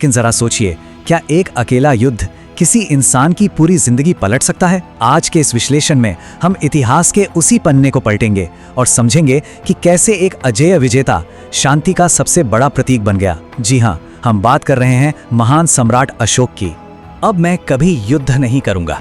लेकिन जरा सोचिए, क्या एक अकेला युद्ध किसी इंसान की पूरी जिंदगी पलट सकता है? आज के इस विश्लेषण में हम इतिहास के उसी पन्ने को पलटेंगे और समझेंगे कि कैसे एक अजेय विजेता शांति का सबसे बड़ा प्रतीक बन गया। जी हाँ, हम बात कर रहे हैं महान सम्राट अशोक की। अब मैं कभी युद्ध नहीं करूंगा,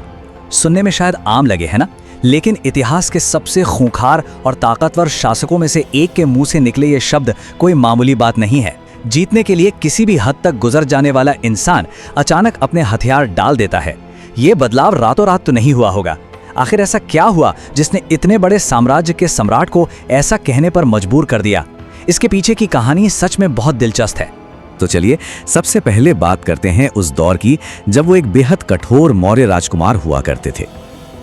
सुनने में शायद आम लगे, है ना? लेकिन इतिहास के सबसे खूंखार और ताकतवर शासकों में से एक के मुंह से निकले ये शब्द कोई मामूली बात नहीं है। जीतने के लिए किसी भी हद तक गुजर जाने वाला इंसान अचानक अपने हथियार डाल देता है। ये बदलाव रातों रात तो नहीं हुआ होगा। आखिर ऐसा क्या हुआ जिसने इतने बड़े साम्राज्य के सम्राट को ऐसा कहने पर मजबूर कर दिया? इसके पीछे की कहानी सच में बहुत दिलचस्प है। तो चलिए सबसे पहले बात करते हैं उस दौर की जब वो एक बेहद कठोर मौर्य राजकुमार हुआ करते थे।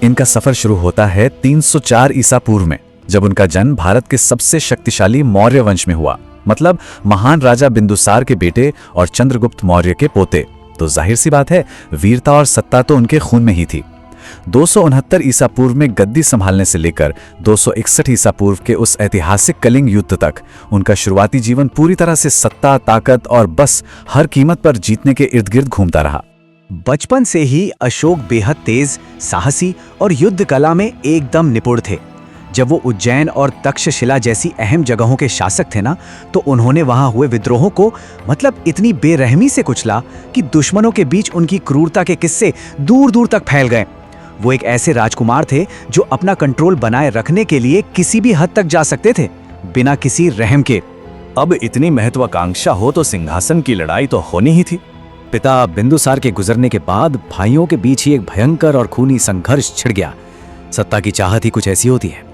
इनका सफर शुरू होता है 304 ईसा पूर्व में, जब उनका जन्म भारत के सबसे शक्तिशाली मौर्य वंश में हुआ, मतलब महान राजा बिंदुसार के बेटे और चंद्रगुप्त मौर्य के पोते। तो जाहिर सी बात है, वीरता और सत्ता तो उनके खून में ही थी। 269 ईसा पूर्व में गद्दी संभालने से लेकर 261 ईसा पूर्व के उस ऐतिहासिक कलिंग युद्ध तक उनका शुरुआती जीवन पूरी तरह से सत्ता, ताकत और बस हर कीमत पर जीतने के इर्द गिर्द घूमता रहा। बचपन से ही अशोक बेहद तेज, साहसी और युद्ध कला में एकदम निपुण थे। जब वो उज्जैन और तक्षशिला जैसी अहम जगहों के शासक थे ना, तो उन्होंने वहां हुए विद्रोहों को इतनी बेरहमी से कुचला कि दुश्मनों के बीच उनकी क्रूरता के किस्से दूर दूर तक फैल गए। वो एक ऐसे राजकुमार थे जो अपना कंट्रोल बनाए रखने के लिए किसी भी हद तक जा सकते थे, बिना किसी रहम के। अब इतनी महत्वाकांक्षा हो तो सिंहासन की लड़ाई तो होनी ही थी। पिता बिंदुसार के गुजरने के बाद भाइयों के बीच ही एक भयंकर और खूनी संघर्ष छिड़ गया। सत्ता की चाहत ही कुछ ऐसी होती है।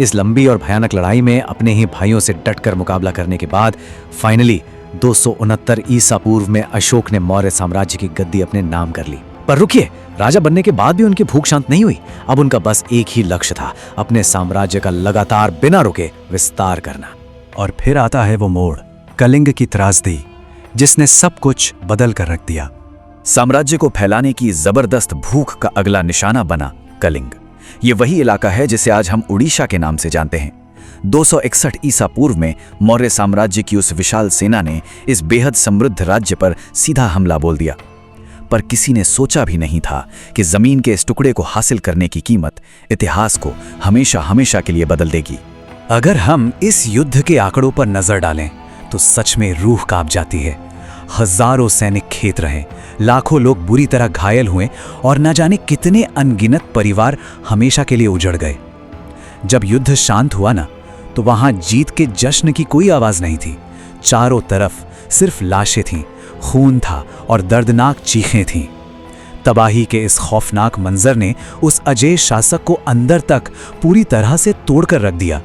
इस लंबी और भयानक लड़ाई में अपने ही भाइयों से डटकर मुकाबला करने के बाद फाइनली 269 ईसा पूर्व में अशोक ने मौर्य साम्राज्य की गद्दी अपने नाम कर ली। पर रुकिए, राजा बनने के बाद भी उनकी भूख शांत नहीं हुई। अब उनका बस एक ही लक्ष्य था, अपने साम्राज्य का लगातार बिना रुके विस्तार करना। और फिर आता है वो मोड़, कलिंग की त्रासदी, जिसने सब कुछ बदल कर रख दिया। साम्राज्य को फैलाने की जबरदस्त भूख का अगला निशाना बना कलिंग। ये वही इलाका है जिसे आज हम उड़ीसा के नाम से जानते हैं। 261 ईसा पूर्व में मौर्य साम्राज्य की उस विशाल सेना ने इस बेहद समृद्ध राज्य पर सीधा हमला बोल दिया। पर किसी ने सोचा भी नहीं था कि जमीन के इस टुकड़े को हासिल करने की कीमत इतिहास को हमेशा हमेशा के लिए बदल देगी। अगर हम इस युद्ध के आंकड़ों पर नजर डालें तो सच में रूह कांप जाती है। हजारों सैनिक खेत रहे, लाखों लोग बुरी तरह घायल हुए और न जाने कितने अनगिनत परिवार हमेशा के लिए उजड़ गए। जब युद्ध शांत हुआ ना, तो वहां जीत के जश्न की कोई आवाज नहीं थी। चारों तरफ सिर्फ लाशें थीं, खून था और दर्दनाक चीखें थीं। तबाही के इस खौफनाक मंजर ने उस अजेय शासक को अंदर तक पूरी तरह से तोड़कर रख दिया।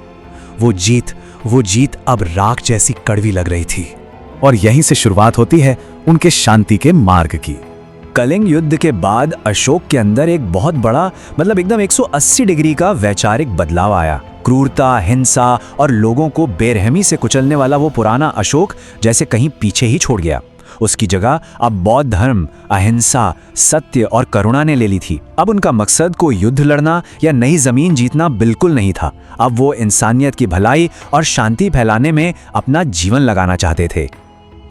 वो जीत अब राख जैसी कड़वी लग रही थी। और यहीं से शुरुआत होती है उनके शांति के मार्ग की। कलिंग युद्ध के बाद अशोक के अंदर एक बहुत बड़ा एकदम 180 डिग्री का वैचारिक बदलाव आया। क्रूरता, हिंसा और लोगों को बेरहमी से कुचलने वाला वो पुराना अशोक जैसे कहीं पीछे ही छोड़ गया। उसकी जगह अब बौद्ध धर्म, अहिंसा, सत्य और करुणा ने ले ली थी। अब उनका मकसद कोई युद्ध लड़ना या नई जमीन जीतना बिल्कुल नहीं था। अब वो इंसानियत की भलाई और शांति फैलाने में अपना जीवन लगाना चाहते थे।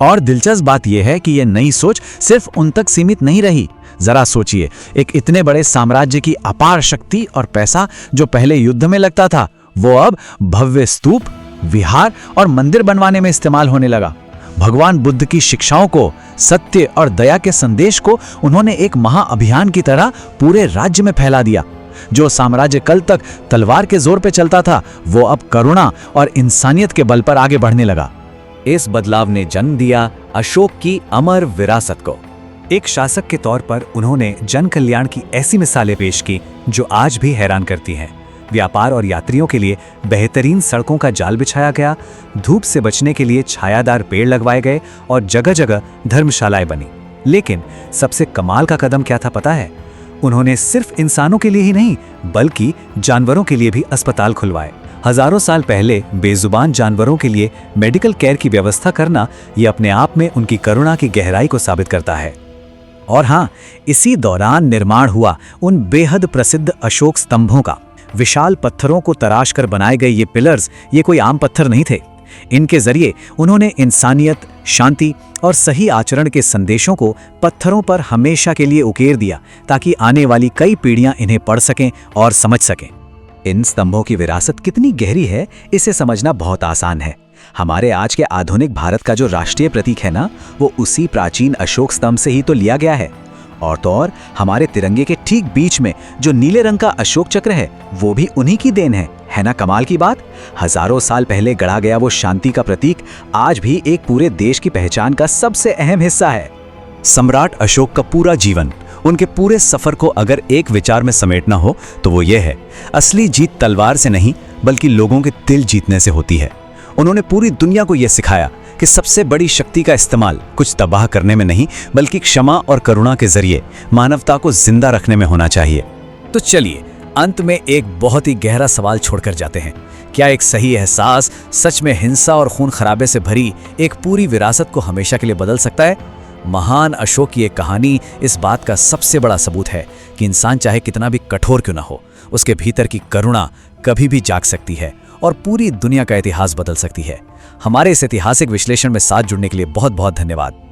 और दिलचस्प बात यह है कि यह नई सोच सिर्फ उन तक सीमित नहीं रही। जरा सोचिए, एक इतने बड़े साम्राज्य की अपार शक्ति और पैसा जो पहले युद्ध में लगता था, वो अब भव्य स्तूप, विहार और मंदिर बनवाने में इस्तेमाल होने लगा। भगवान बुद्ध की शिक्षाओं को, सत्य और दया के संदेश को उन्होंने एक महाअभियान की तरह पूरे राज्य में फैला दिया। जो साम्राज्य कल तक तलवार के जोर पे चलता था, वो अब करुणा और इंसानियत के बल पर आगे बढ़ने लगा। इस बदलाव ने जन्म दिया अशोक की अमर विरासत को। एक शासक के तौर पर उन्होंने जन कल्याण की ऐसी मिसालें पेश की जो आज भी हैरान करती हैं। व्यापार और यात्रियों के लिए बेहतरीन सड़कों का जाल बिछाया गया, धूप से बचने के लिए छायादार पेड़ लगवाए गए और जगह जगह धर्मशालाएं बनी। लेकिन सबसे कमाल का कदम क्या था पता है? उन्होंने सिर्फ इंसानों के लिए ही नहीं, बल्कि जानवरों के लिए भी अस्पताल खुलवाए। हजारों साल पहले बेजुबान जानवरों के लिए मेडिकल केयर की व्यवस्था करना, ये अपने आप में उनकी करुणा की गहराई को साबित करता है। और हाँ, इसी दौरान निर्माण हुआ उन बेहद प्रसिद्ध अशोक स्तंभों का। विशाल पत्थरों को तराश कर बनाए गए ये पिलर्स, ये कोई आम पत्थर नहीं थे। इनके जरिए उन्होंने इंसानियत, शांति और सही आचरण के संदेशों को पत्थरों पर हमेशा के लिए उकेर दिया, ताकि आने वाली कई पीढ़ियां इन्हें पढ़ सकें और समझ सकें। इन स्तंभों की विरासत कितनी गहरी है, इसे समझना बहुत आसान है। हमारे आज के आधुनिक भारत का जो राष्ट्रीय प्रतीक है ना, वो उसी प्राचीन अशोक स्तंभ से ही तो लिया गया है। और तो और हमारे तिरंगे के ठीक बीच में जो नीले रंग का अशोक चक्र है, वो भी उन्हीं की देन है ना कमाल की बात। हजारों साल पहले गढ़ा गया वो शांति का प्रतीक आज भी एक पूरे देश की पहचान का सबसे अहम हिस्सा है। सम्राट अशोक का पूरा जीवन, उनके पूरे सफर को अगर एक विचार में समेटना हो तो वो ये है, असली जीत तलवार से नहीं बल्कि लोगों के दिल जीतने से होती है। उन्होंने पूरी दुनिया को यह सिखाया कि सबसे बड़ी शक्ति का इस्तेमाल कुछ तबाह करने में नहीं बल्कि क्षमा और करुणा के जरिए मानवता को जिंदा रखने में होना चाहिए। तो चलिए अंत में एक बहुत ही गहरा सवाल छोड़कर जाते हैं। क्या एक सही एहसास सच में हिंसा और खून खराबे से भरी एक पूरी विरासत को हमेशा के लिए बदल सकता है? महान अशोक की एक कहानी इस बात का सबसे बड़ा सबूत है कि इंसान चाहे कितना भी कठोर क्यों ना हो, उसके भीतर की करुणा कभी भी जाग सकती है और पूरी दुनिया का इतिहास बदल सकती है। हमारे इस ऐतिहासिक विश्लेषण में साथ जुड़ने के लिए बहुत बहुत धन्यवाद।